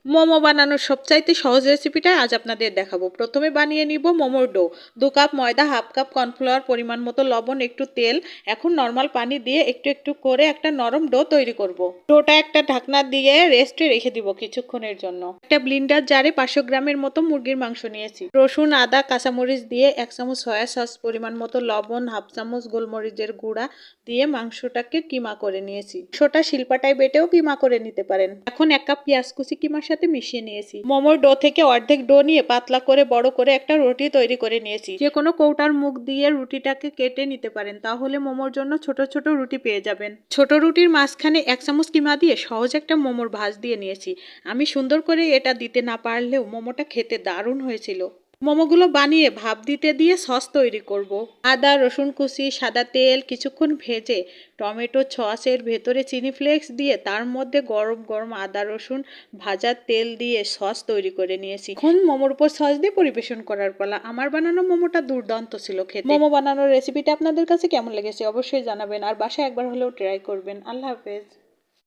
মোমো বানানোর সবচাইতে সহজ রেসিপিটা আজ আপনাদের দেখাবো। প্রথমে বানিয়ে নিব মোমোর ডো। 2 কাপ ময়দা, হাফ কাপ কর্নফ্লাওয়ার, পরিমাণ মতো লবণ, একটু তেল। এখন নর্মাল পানি দিয়ে একটু একটু করে একটা নরম ডো তৈরি করব। ডোটা একটা ঢাকনা দিয়ে রেস্টে রেখে দিব কিছুক্ষণের জন্য। একটা ব্লিন্ডার জারে 500 গ্রামের মতো মুরগির মাংস নিয়েছি। রসুন, আদা, কাঁচামরিচ দিয়ে 1 চামচ সয়া সস, পরিমাণ মতো লবণ, হাফ চামচ গোলমরিচের গুঁড়া দিয়ে মাংসটাকে কিমা করে নিয়েছি। মাংসটা শিলপাটায় বেটেও কিমা করে নিতে পারেন। এখন 1 কাপ পেঁয়াজ কুচি কিমার সাথে মিশিয়ে নিয়েছি। মোমোর ডো থেকে অর্ধেক ডো নিয়ে পাতলা করে বড় করে একটা রুটি তৈরি করে নিয়েছি। যে কোনো কৌটার মুখ দিয়ে রুটিটাকে কেটে নিতে পারেন, তাহলে মোমোর জন্য ছোট ছোট রুটি পেয়ে যাবেন। ছোট রুটির মাঝখানে 1 চামচ কিমা দিয়ে সহজ একটা মোমোর ভাঁজ দিয়ে নিয়েছি। আমি সুন্দর করে এটা দিতে না পারলেও মোমোটা খেতে দারুণ হয়েছিল। মোমোগুলো বানিয়ে ভাপ দিতে দিয়ে সস তৈরি করব। আদা, রসুন কুচি, সাদা তেল কিছুক্ষণ ভেজে টমেটো সসের ভেতরে চিনি ফ্লেক্স দিয়ে তার মধ্যে গরম গরম আদা রসুন ভাজা তেল দিয়ে সস তৈরি করে নিয়েছি। এখন মোমোর উপর সস দিয়ে পরিবেশন করার পালা। আমার বানানো মোমোটা দুর্দান্ত ছিল খেতে। মোমো বানানোর রেসিপিটা আপনাদের কাছে কেমন লেগেছে অবশ্যই জানাবেন, আর বাসায় একবার হলেও ট্রাই করবেন। আল্লাহ হাফেজ।